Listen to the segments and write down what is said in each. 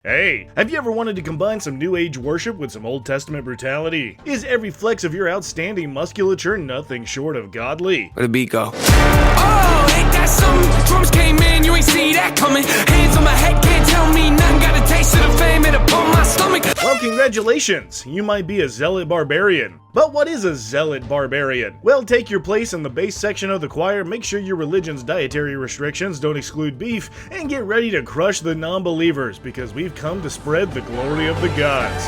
Hey, have you ever wanted to combine some New Age worship with some Old Testament brutality? Is every flex of your outstanding musculature nothing short of godly? Where the beat go? Oh, ain't that something? Drums came in, you ain't see that coming. Hands on my head, can't tell me nothing. Got a taste of the fame, it upon my stomach. Well, congratulations! You might be a Zealot Barbarian. But what is a Zealot Barbarian? Well, take your place in the bass section of the choir, make sure your religion's dietary restrictions don't exclude beef, and get ready to crush the non-believers, because we've come to spread the glory of the gods.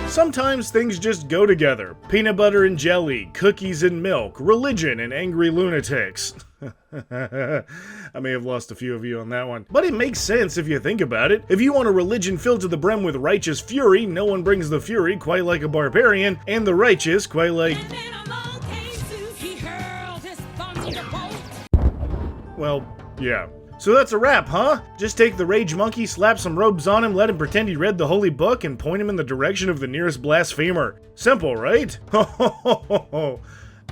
Sometimes things just go together. Peanut butter and jelly, cookies and milk, religion and angry lunatics. I may have lost a few of you on that one. But it makes sense if you think about it. If you want a religion filled to the brim with righteous fury, no one brings the fury quite like a barbarian, and the righteous quite like... Well, yeah. So that's a wrap, huh? Just take the rage monkey, slap some robes on him, let him pretend he read the holy book, and point him in the direction of the nearest blasphemer. Simple, right?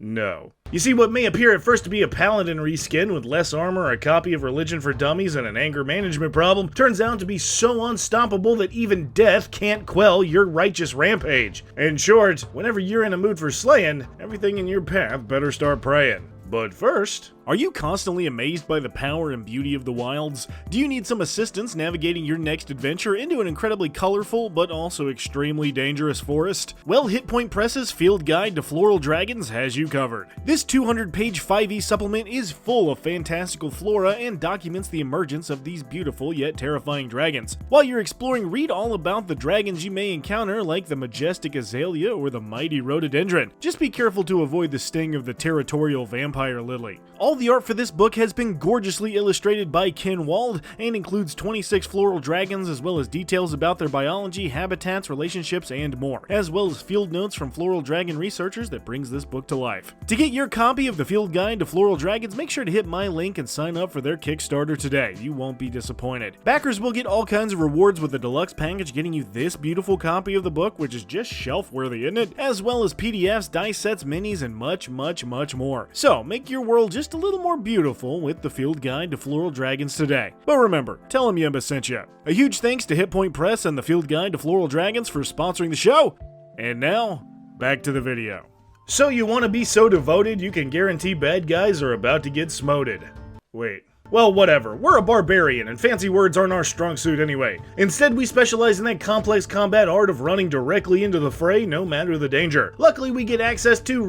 No. You see, what may appear at first to be a paladin reskin with less armor, a copy of Religion for Dummies, and an anger management problem, turns out to be so unstoppable that even death can't quell your righteous rampage. In short, whenever you're in a mood for slaying, everything in your path better start praying. But first, are you constantly amazed by the power and beauty of the wilds? Do you need some assistance navigating your next adventure into an incredibly colorful but also extremely dangerous forest? Well, Hit Point Press's Field Guide to Floral Dragons has you covered. This 200-page 5e supplement is full of fantastical flora and documents the emergence of these beautiful yet terrifying dragons. While you're exploring, read all about the dragons you may encounter, like the majestic azalea or the mighty rhododendron. Just be careful to avoid the sting of the territorial vampire lily. All the art for this book has been gorgeously illustrated by Ken Wald and includes 26 floral dragons as well as details about their biology, habitats, relationships, and more, as well as field notes from floral dragon researchers that brings this book to life. To get your copy of the Field Guide to Floral Dragons, make sure to hit my link and sign up for their Kickstarter today. You won't be disappointed. Backers will get all kinds of rewards with the deluxe package, getting you this beautiful copy of the book, which is just shelf-worthy, isn't it? As well as PDFs, dice sets, minis, and much, much, much more. So, make your world just a little more beautiful with the Field Guide to Floral Dragons today. But remember, tell them Yemba sent you. A huge thanks to Hit Point Press and the Field Guide to Floral Dragons for sponsoring the show. And now, back to the video. So you want to be so devoted you can guarantee bad guys are about to get smoted. Wait. Well, whatever. We're a barbarian, and fancy words aren't our strong suit anyway. Instead, we specialize in that complex combat art of running directly into the fray, no matter the danger. Luckily, we get access to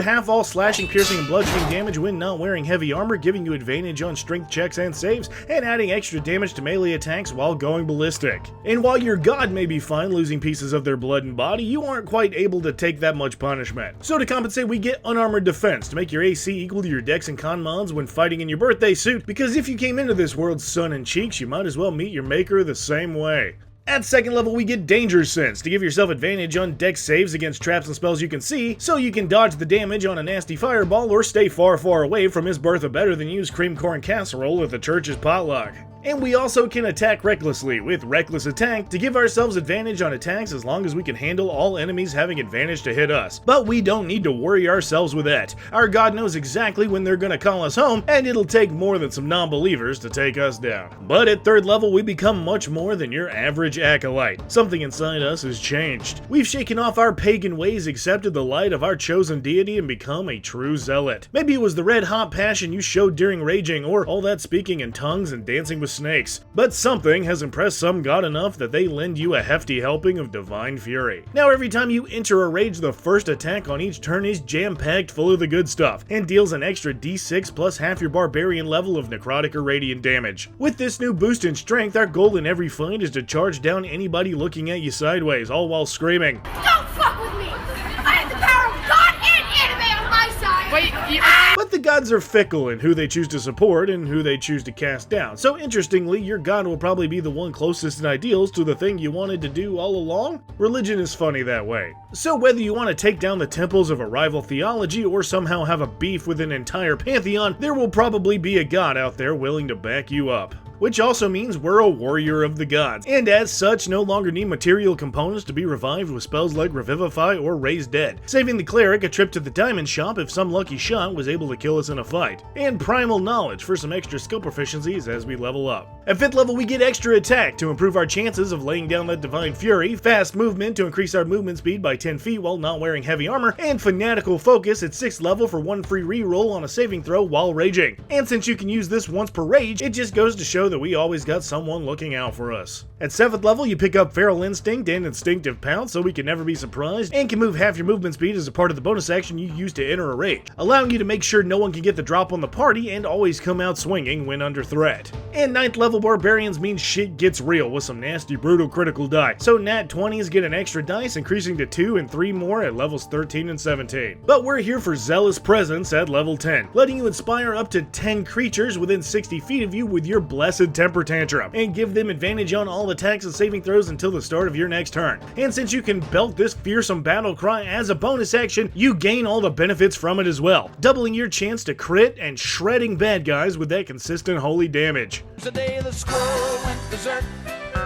half-all slashing, piercing, and bludgeoning damage when not wearing heavy armor, giving you advantage on strength checks and saves, and adding extra damage to melee attacks while going ballistic. And while your god may be fine losing pieces of their blood and body, you aren't quite able to take that much punishment. So to compensate, we get unarmored defense to make your AC equal to your dex and con mods when fighting in your birthday suit, because if you came into this world sun and cheeks, you might as well meet your maker the same way. At second level, we get Danger Sense to give yourself advantage on dex saves against traps and spells you can see, so you can dodge the damage on a nasty fireball or stay far, far away from Miss Bertha better than use cream corn casserole at the church's potluck. And we also can attack recklessly with Reckless Attack to give ourselves advantage on attacks as long as we can handle all enemies having advantage to hit us. But we don't need to worry ourselves with that. Our god knows exactly when they're gonna call us home, and it'll take more than some non-believers to take us down. But at third level, we become much more than your average acolyte. Something inside us has changed. We've shaken off our pagan ways, accepted the light of our chosen deity, and become a true zealot. Maybe it was the red-hot passion you showed during raging, or all that speaking in tongues and dancing with snakes, but something has impressed some god enough that they lend you a hefty helping of divine fury. Now every time you enter a rage, the first attack on each turn is jam-packed full of the good stuff, and deals an extra d6 plus half your barbarian level of necrotic or radiant damage. With this new boost in strength, our goal in every fight is to charge down anybody looking at you sideways, all while screaming, "Don't fuck with me! I have the power of God and anime on my side!" But the gods are fickle in who they choose to support and who they choose to cast down, so interestingly, your god will probably be the one closest in ideals to the thing you wanted to do all along. Religion is funny that way. So whether you want to take down the temples of a rival theology or somehow have a beef with an entire pantheon, there will probably be a god out there willing to back you up. which also means we're a warrior of the gods, and as such no longer need material components to be revived with spells like Revivify or Raise Dead, saving the cleric a trip to the diamond shop if some lucky shot was able to kill us in a fight, and Primal Knowledge for some extra skill proficiencies as we level up. At 5th level we get extra attack to improve our chances of laying down that Divine Fury, fast movement to increase our movement speed by 10 feet while not wearing heavy armor, and Fanatical Focus at 6th level for 1 free reroll on a saving throw while raging. And since you can use this once per rage, it just goes to show that we always got someone looking out for us. At 7th level you pick up Feral Instinct and Instinctive Pounce so we can never be surprised, and can move half your movement speed as a part of the bonus action you use to enter a rage, allowing you to make sure no one can get the drop on the party and always come out swinging when under threat. And 9th level Barbarians mean shit gets real with some nasty brutal critical die, so nat 20s get an extra dice, increasing to 2 and 3 more at levels 13 and 17. But we're here for Zealous Presence at level 10, letting you inspire up to 10 creatures within 60 feet of you with your blessed Temper Tantrum, and give them advantage on all attacks and saving throws until the start of your next turn. And since you can belt this fearsome battle cry as a bonus action, you gain all the benefits from it as well, doubling your chance to crit and shredding bad guys with that consistent holy damage. Today the squirrel went berserk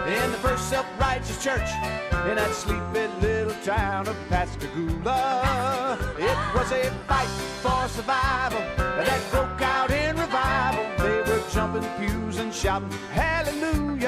in the first self-righteous church in that sleepy little town of Pascagoula. It was a fight for survival that broke out in revival. They were jumping pews and shouting hallelujah.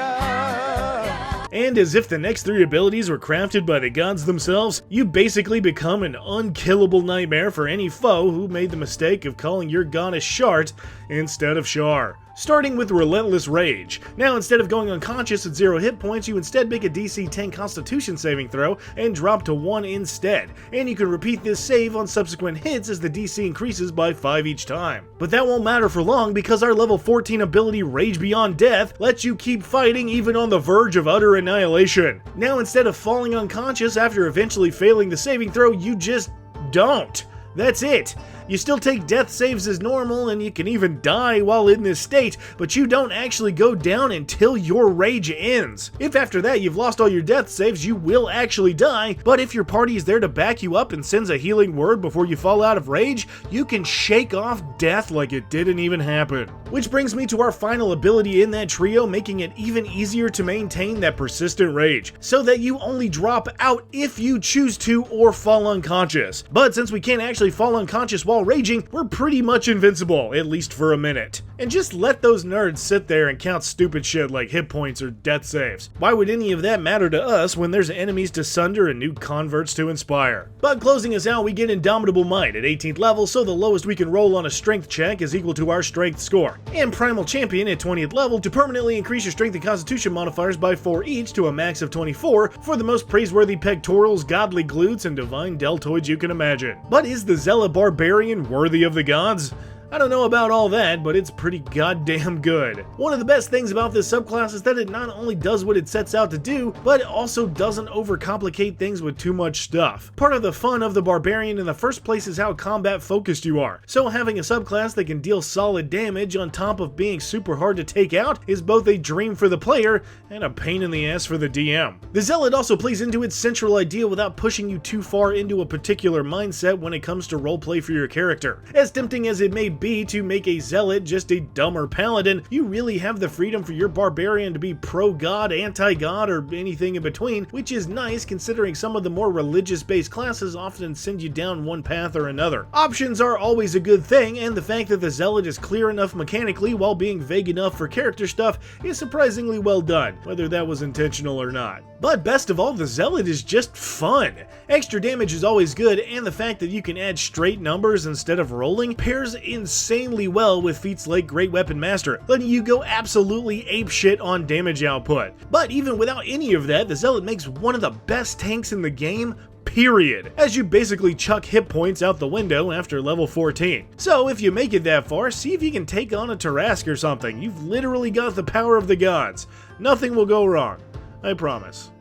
And as if the next 3 abilities were crafted by the gods themselves, you basically become an unkillable nightmare for any foe who made the mistake of calling your goddess Shart instead of Shar. Starting with Relentless Rage. Now instead of going unconscious at 0 hit points, you instead make a DC 10 Constitution saving throw and drop to 1 instead, and you can repeat this save on subsequent hits as the DC increases by 5 each time. But that won't matter for long because our level 14 ability Rage Beyond Death lets you keep fighting even on the verge of utter annihilation. Now instead of falling unconscious after eventually failing the saving throw, you just don't. That's it. You still take death saves as normal, and you can even die while in this state, but you don't actually go down until your rage ends. If after that you've lost all your death saves, you will actually die, but if your party is there to back you up and sends a healing word before you fall out of rage, you can shake off death like it didn't even happen. Which brings me to our final ability in that trio, making it even easier to maintain that persistent rage, so that you only drop out if you choose to or fall unconscious. But since we can't actually fall unconscious while raging, we're pretty much invincible, at least for a minute. And just let those nerds sit there and count stupid shit like hit points or death saves. Why would any of that matter to us when there's enemies to sunder and new converts to inspire? But closing us out, we get Indomitable Might at 18th level, so the lowest we can roll on a strength check is equal to our strength score. And Primal Champion at 20th level to permanently increase your strength and constitution modifiers by 4 each to a max of 24 for the most praiseworthy pectorals, godly glutes, and divine deltoids you can imagine. But is the Zealot Barbarian worthy of the gods? I don't know about all that, but it's pretty goddamn good. One of the best things about this subclass is that it not only does what it sets out to do, but it also doesn't overcomplicate things with too much stuff. Part of the fun of the Barbarian in the first place is how combat focused you are, so having a subclass that can deal solid damage on top of being super hard to take out is both a dream for the player and a pain in the ass for the DM. The Zealot also plays into its central idea without pushing you too far into a particular mindset when it comes to roleplay for your character. As tempting as it may be to make a Zealot just a dumber paladin, you really have the freedom for your Barbarian to be pro-god, anti-god, or anything in between, which is nice considering some of the more religious-based classes often send you down one path or another. Options are always a good thing, and the fact that the Zealot is clear enough mechanically while being vague enough for character stuff is surprisingly well done, whether that was intentional or not. But best of all, the Zealot is just fun. Extra damage is always good, and the fact that you can add straight numbers instead of rolling pairs insanely well with feats like Great Weapon Master, letting you go absolutely apeshit on damage output. But even without any of that, the Zealot makes one of the best tanks in the game, period, as you basically chuck hit points out the window after level 14. So if you make it that far, see if you can take on a Tarask or something. You've literally got the power of the gods. Nothing will go wrong, I promise.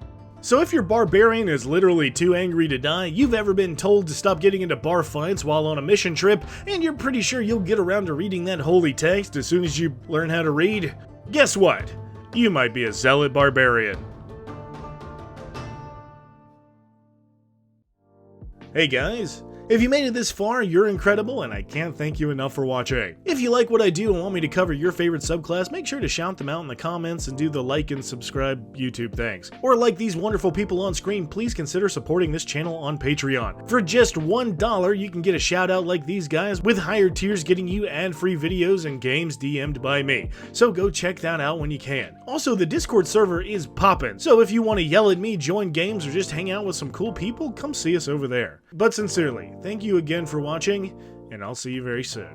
So if your Barbarian is literally too angry to die, you've ever been told to stop getting into bar fights while on a mission trip, and you're pretty sure you'll get around to reading that holy text as soon as you learn how to read? Guess what? You might be a Zealot Barbarian. Hey guys, If you made it this far, you're incredible, and I can't thank you enough for watching. If you like what I do and want me to cover your favorite subclass, make sure to shout them out in the comments and do the like and subscribe YouTube things. Or like these wonderful people on screen, please consider supporting this channel on Patreon. For just $1, you can get a shout out like these guys, with higher tiers getting you ad-free videos and games DM'd by me. So go check that out when you can. Also, the Discord server is poppin', so if you want to yell at me, join games, or just hang out with some cool people, come see us over there. But sincerely, thank you again for watching, and I'll see you very soon.